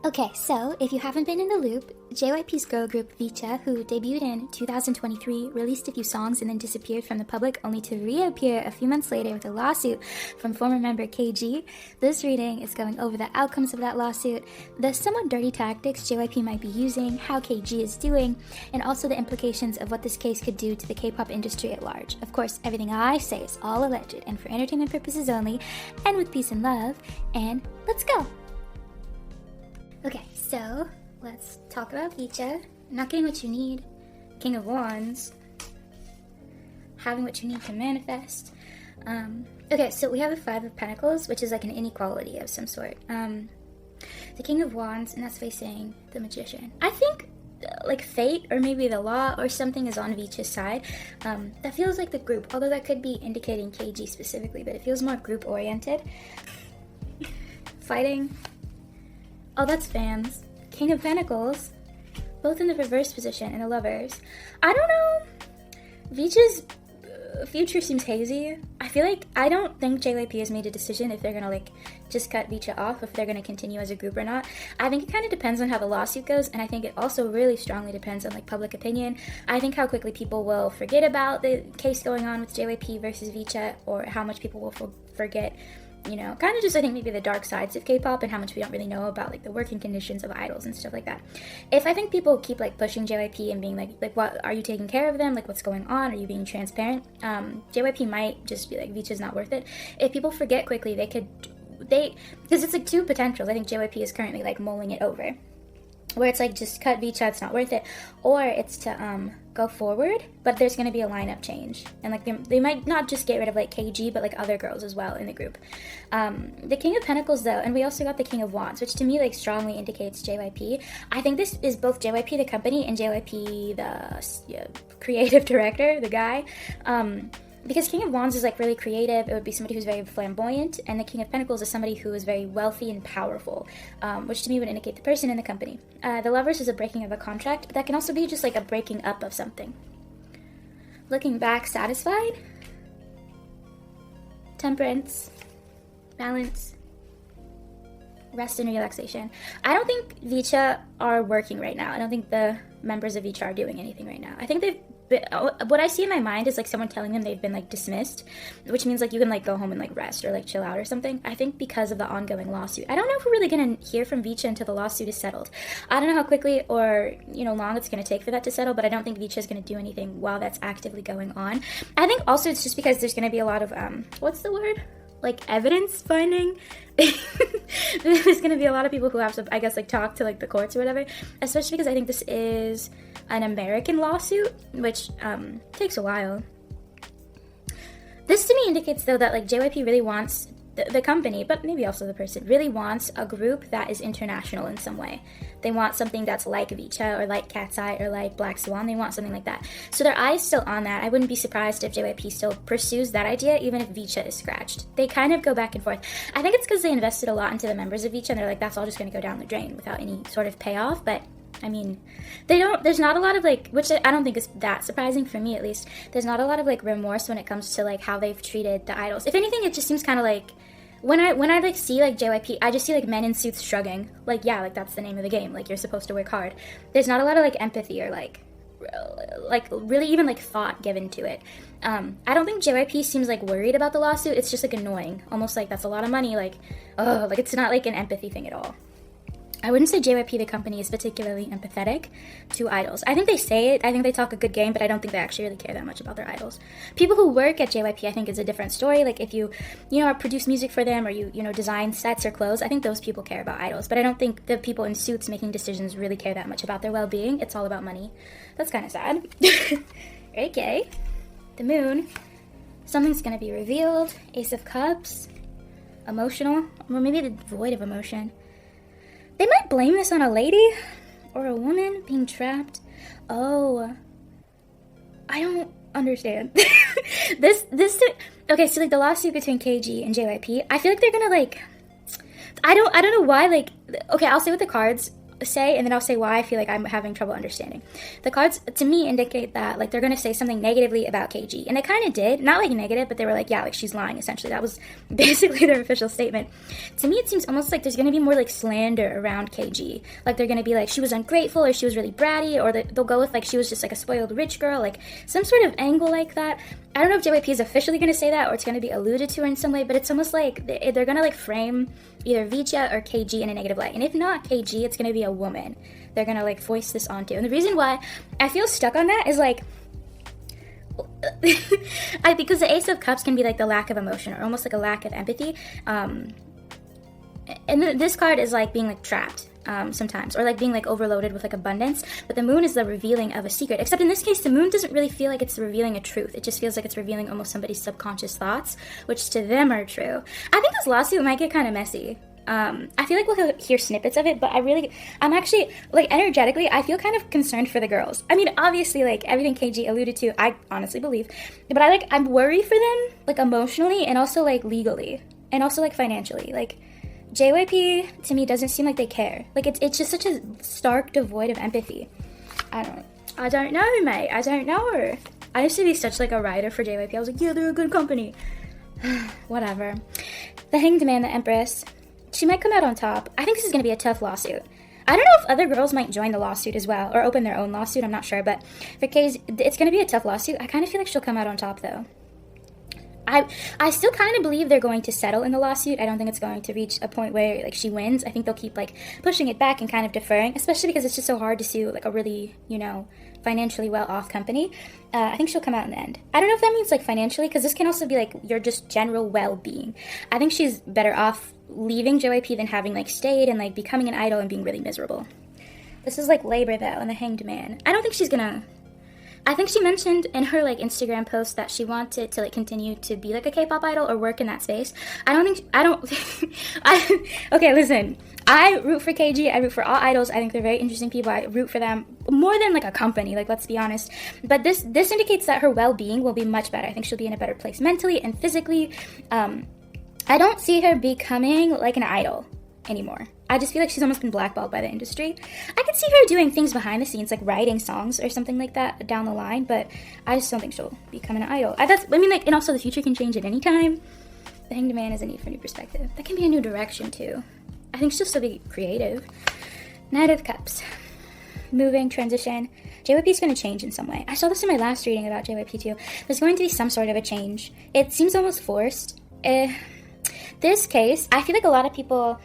Okay, so if you haven't been in the loop, JYP's girl group VCHA, who debuted in 2023, released a few songs and then disappeared from the public only to reappear a few months later with a lawsuit from former member KG. This reading is going over the outcomes of that lawsuit, the somewhat dirty tactics JYP might be using, how KG is doing, and also the implications of what this case could do to the K-pop industry at large. Of course, everything I say is all alleged and for entertainment purposes only, and with peace and love, and let's go! Okay, so let's talk about VCHA. Not getting what you need, King of Wands, having what you need to manifest. Okay, so we have the Five of Pentacles, which is like an inequality of some sort. The King of Wands, and that's facing the Magician. I think like fate or maybe the law or something is on VCHA's side. That feels like the group, although that could be indicating KG specifically, but it feels more group oriented. Fighting. Oh, that's fans. King of Pentacles, both in the reverse position and the Lovers. I don't know. VCHA's future seems hazy. I don't think JYP has made a decision if they're gonna like just cut VCHA off, if they're gonna continue as a group or not. I think it kind of depends on how the lawsuit goes, and I think it also really strongly depends on like public opinion. I think how quickly people will forget about the case going on with JYP versus VCHA, or how much people will forget, you know, kind of just I think maybe the dark sides of K-pop and how much we don't really know about like the working conditions of idols and stuff like that. If I think people keep like pushing JYP and being like what are you taking care of them? Like what's going on? Are you being transparent? JYP might just be like VCHA's not worth it. If people forget quickly, because it's like two potentials. I think JYP is currently like mulling it over, where it's like just cut VCHA, it's not worth it, or it's to go forward, but there's going to be a lineup change, and like they might not just get rid of like KG, but like other girls as well in the group. The King of Pentacles though, and we also got the King of Wands, which to me like strongly indicates JYP. I think this is both JYP the company and JYP the creative director, the guy. Because King of Wands is like really creative, it would be somebody who's very flamboyant, and the King of Pentacles is somebody who is very wealthy and powerful, which to me would indicate the person in the company. The Lovers is a breaking of a contract, but that can also be just like a breaking up of something. Looking back, satisfied. Temperance. Balance. Rest and relaxation. I don't think VCHA are working right now. I don't think the members of VCHA are doing anything right now. I think what I see in my mind is like someone telling them they've been like dismissed, which means like you can like go home and like rest or like chill out or something. I think because of the ongoing lawsuit. I don't know if we're really gonna hear from VCHA until the lawsuit is settled. I don't know how quickly or long it's gonna take for that to settle, but I don't think VCHA is gonna do anything while that's actively going on. I think also it's just because there's gonna be a lot of what's the word? Like evidence finding. There's gonna be a lot of people who have to, I guess, like talk to like the courts or whatever, especially because I think this is an American lawsuit, which takes a while. This to me indicates though that like JYP really wants the company, but maybe also the person, really wants a group that is international in some way. They want something that's like VCHA or like Cat's Eye or like Black Swan. They want something like that. So their eye's still on that. I wouldn't be surprised if JYP still pursues that idea, even if VCHA is scratched. They kind of go back and forth. I think it's because they invested a lot into the members of VCHA, and they're like, that's all just going to go down the drain without any sort of payoff. But I mean, there's not a lot of like, which I don't think is that surprising for me at least. There's not a lot of like remorse when it comes to like how they've treated the idols. If anything, it just seems kind of like, when I like see like JYP, I just see like men in suits shrugging. Like, yeah, like that's the name of the game. Like you're supposed to work hard. There's not a lot of like empathy or like really even like thought given to it. I don't think JYP seems like worried about the lawsuit. It's just like annoying. Almost like that's a lot of money. Like, oh, like it's not like an empathy thing at all. I wouldn't say JYP, the company, is particularly empathetic to idols. I think they say it, I think they talk a good game, but I don't think they actually really care that much about their idols. People who work at JYP, I think, is a different story. Like, if you produce music for them, or you design sets or clothes, I think those people care about idols. But I don't think the people in suits making decisions really care that much about their well-being. It's all about money. That's kind of sad. Okay. The Moon. Something's gonna be revealed. Ace of Cups. Emotional. Or maybe devoid of emotion. They might blame this on a lady or a woman being trapped. Oh, I don't understand. Okay, so like the lawsuit between KG and JYP, I feel like they're gonna like, I don't know why, like, okay, I'll say with the cards, say, and then I'll say why I feel like I'm having trouble understanding. The cards, to me, indicate that, like, they're going to say something negatively about KG. And they kind of did. Not, like, negative, but they were like, yeah, like, she's lying, essentially. That was basically their official statement. To me, it seems almost like there's going to be more, like, slander around KG. Like, they're going to be like, she was ungrateful, or she was really bratty, or they'll go with, like, she was just, like, a spoiled rich girl. Like, some sort of angle like that. I don't know if JYP is officially going to say that, or it's going to be alluded to in some way, but it's almost like they're going to, like, frame either VCHA or KG in a negative light. And if not KG, it's going to be a woman they're going to, like, voice this onto. And the reason why I feel stuck on that is, like, because the Ace of Cups can be, like, the lack of emotion, or almost like a lack of empathy. And this card is, like, being, like, trapped. Sometimes, or like being like overloaded with like abundance, but the moon is the revealing of a secret, except in this case the moon doesn't really feel like it's revealing a truth. It just feels like it's revealing almost somebody's subconscious thoughts, which to them are true. I think this lawsuit might get kind of messy. I feel like we'll hear snippets of it, but I'm actually, like, energetically, I feel kind of concerned for the girls. I mean, obviously, like, everything KG alluded to, I honestly believe, but I'm worried for them, like, emotionally, and also, like, legally, and also, like, financially. Like, JYP, to me, doesn't seem like they care. Like, it's just such a stark devoid of empathy. I don't know, mate. I don't know. I used to be such, like, a writer for JYP. I was like, yeah, they're a good company. Whatever. The Hanged Man, the Empress, she might come out on top. I think this is going to be a tough lawsuit. I don't know if other girls might join the lawsuit as well, or open their own lawsuit. I'm not sure, but for K's, it's going to be a tough lawsuit. I kind of feel like she'll come out on top, though. I still kind of believe they're going to settle in the lawsuit. I don't think it's going to reach a point where, like, she wins. I think they'll keep, like, pushing it back and kind of deferring, especially because it's just so hard to sue, like, a really, financially well-off company. I think she'll come out in the end. I don't know if that means, like, financially, because this can also be, like, your just general well-being. I think she's better off leaving JYP than having, like, stayed and, like, becoming an idol and being really miserable. This is, like, Labor, though, and the Hanged Man. I don't think she's gonna... I think she mentioned in her, like, Instagram post that she wanted to, like, continue to be, like, a K-pop idol or work in that space. Okay, listen. I root for KG. I root for all idols. I think they're very interesting people. I root for them more than, like, a company. Like, let's be honest. But this indicates that her well-being will be much better. I think she'll be in a better place mentally and physically. I don't see her becoming, like, an idol anymore. I just feel like she's almost been blackballed by the industry. I could see her doing things behind the scenes, like writing songs or something like that down the line, but I just don't think she'll become an idol. And also the future can change at any time. The Hanged Man is a need for new perspective. That can be a new direction, too. I think she'll still be creative. Knight of Cups. Moving, transition. JYP is going to change in some way. I saw this in my last reading about JYP, too. There's going to be some sort of a change. It seems almost forced. This case, I feel like a lot of people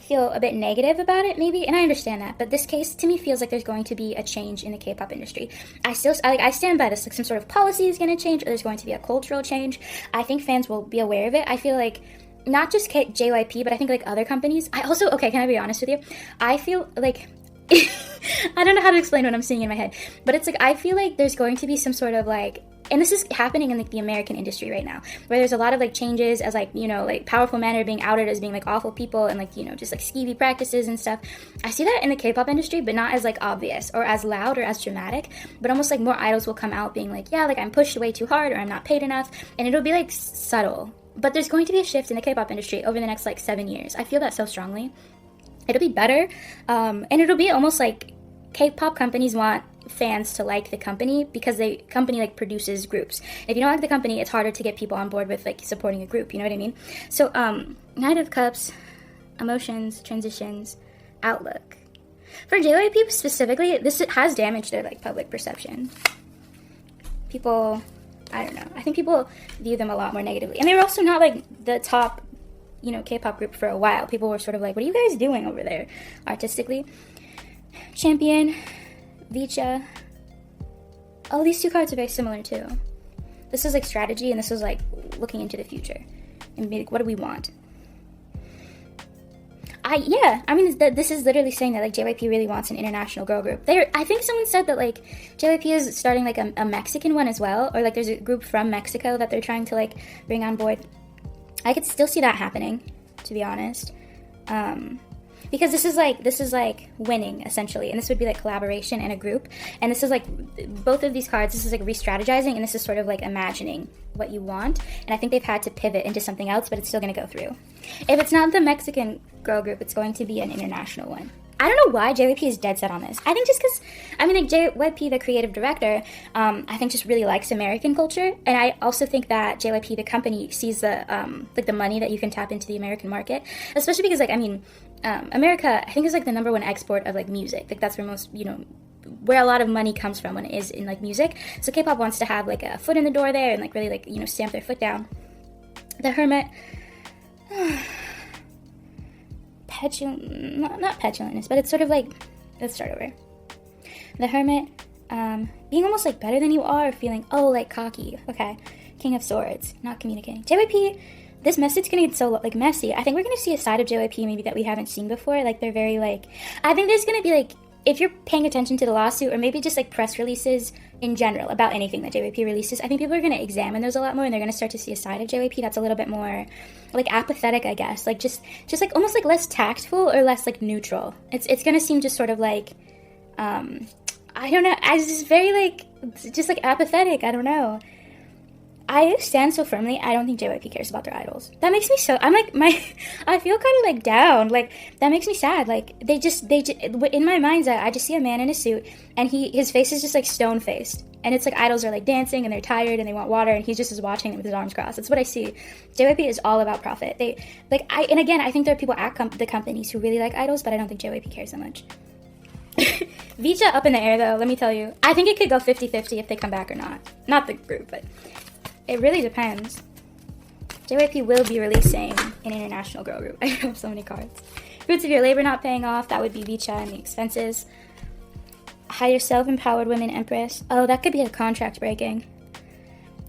feel a bit negative about it, maybe, and I understand that, but this case to me feels like there's going to be a change in the K-pop industry. I stand by this, like, some sort of policy is going to change, or there's going to be a cultural change. I think fans will be aware of it. I feel like not just JYP, but I think, like, other companies. Can I be honest with you? I feel like I don't know how to explain what I'm seeing in my head, but it's like I feel like there's going to be some sort of, like, and this is happening in, like, the American industry right now, where there's a lot of, like, changes as, like, like, powerful men are being outed as being, like, awful people and, like, just, like, skeevy practices and stuff. I see that in the K-pop industry, but not as, like, obvious or as loud or as dramatic, but almost, like, more idols will come out being like, yeah, like, I'm pushed way too hard or I'm not paid enough, and it'll be, like, subtle. But there's going to be a shift in the K-pop industry over the next, like, 7 years. I feel that so strongly. It'll be better, and it'll be almost like K-pop companies want fans to like the company because the company, like, produces groups. If you don't like the company, it's harder to get people on board with, like, supporting a group, you know what I mean? So, Knight of Cups, emotions, transitions, outlook. For JYP specifically, this has damaged their, like, public perception. People, I don't know, I think people view them a lot more negatively. And they were also not, like, the top, K-pop group for a while. People were sort of like, what are you guys doing over there artistically? Champion, VCHA. Oh, these two cards are very similar too. This is, like, strategy, and this is, like, looking into the future and be like, what do we want? This is literally saying that, like, JYP really wants an international girl group. I think someone said that, like, JYP is starting, like, a Mexican one as well, or, like, there's a group from Mexico that they're trying to, like, bring on board. I could still see that happening, to be honest. Because this is like winning, essentially, and this would be, like, collaboration and a group, and this is, like, both of these cards, this is, like, re-strategizing, and this is sort of, like, imagining what you want, and I think they've had to pivot into something else, but it's still going to go through. If it's not the Mexican girl group, it's going to be an international one. I don't know why JYP is dead set on this. I think just because, I mean, like, JYP, the creative director, I think just really likes American culture, and I also think that JYP, the company, sees the, like, the money that you can tap into the American market, especially because, like, I mean, America, I think, is, like, the #1 export of, like, music. Like, that's where most, you know, where a lot of money comes from when it is in, like, music. So K-pop wants to have, like, a foot in the door there and, like, really, like, you know, stamp their foot down. The Hermit, not petulantness, but it's sort of like, let's start over. The Hermit, being almost like better than you are, feeling, oh, like cocky, okay. King of Swords, not communicating. JYP, this message is gonna get so like messy. I think we're gonna see a side of JYP maybe that we haven't seen before. Like they're very like, I think there's gonna be like, if you're paying attention to the lawsuit or maybe just like press releases in general about anything that JYP releases, I think people are going to examine those a lot more and they're going to start to see a side of JYP that's a little bit more like apathetic, I guess. Like just like almost like less tactful or less like neutral. It's going to seem just sort of like, I don't know, I just very like, just like apathetic, I don't know. I stand so firmly, I don't think JYP cares about their idols. That makes me so, I'm like, I feel kind of like down, like, that makes me sad, like, they just, in my mind's eye, I just see a man in a suit, and his face is just like stone-faced, and it's like idols are like dancing, and they're tired, and they want water, and he just is watching them with his arms crossed. That's what I see. JYP is all about profit. And again, I think there are people at the companies who really like idols, but I don't think JYP cares so much. VCHA up in the air, though, let me tell you. I think it could go 50-50 if they come back or not. Not the group, but it really depends. JYP will be releasing an international girl group. I have so many cards. Fruits of your labor not paying off. That would be VCHA and the expenses. Hire self-empowered women empress. Oh, that could be a contract breaking.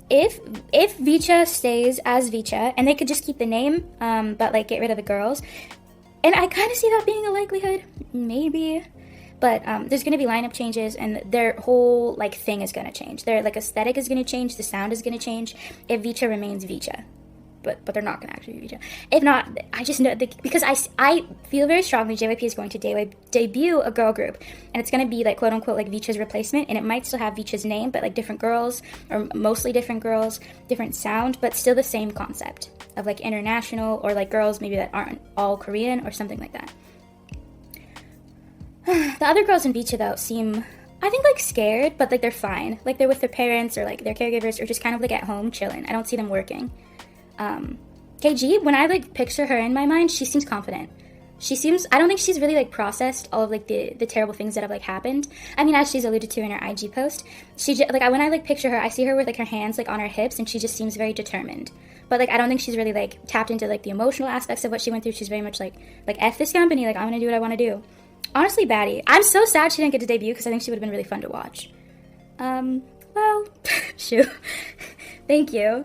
If VCHA stays as VCHA, and they could just keep the name, but like get rid of the girls, and I kind of see that being a likelihood. Maybe. But there's going to be lineup changes, and their whole like thing is going to change. Their like aesthetic is going to change. The sound is going to change if VCHA remains VCHA. But they're not going to actually be VCHA. If not, I just know because I feel very strongly JYP is going to debut a girl group, and it's going to be like quote unquote like VCHA's replacement, and it might still have VCHA's name, but like different girls or mostly different girls, different sound, but still the same concept of like international or like girls maybe that aren't all Korean or something like that. The other girls in VCHA, though, seem, I think, like, scared, but, like, they're fine. Like, they're with their parents or, like, their caregivers or just kind of, like, at home chilling. I don't see them working. KG, when I, like, picture her in my mind, she seems confident. I don't think she's really, like, processed all of, like, the terrible things that have, like, happened. I mean, as she's alluded to in her IG post, when I, like, picture her, I see her with, like, her hands, like, on her hips, and she just seems very determined. But, like, I don't think she's really, like, tapped into, like, the emotional aspects of what she went through. She's very much, like, F this company, like, I'm gonna do what I want to do. Honestly, baddie. I'm so sad she didn't get to debut because I think she would have been really fun to watch. Well, shoot. Thank you.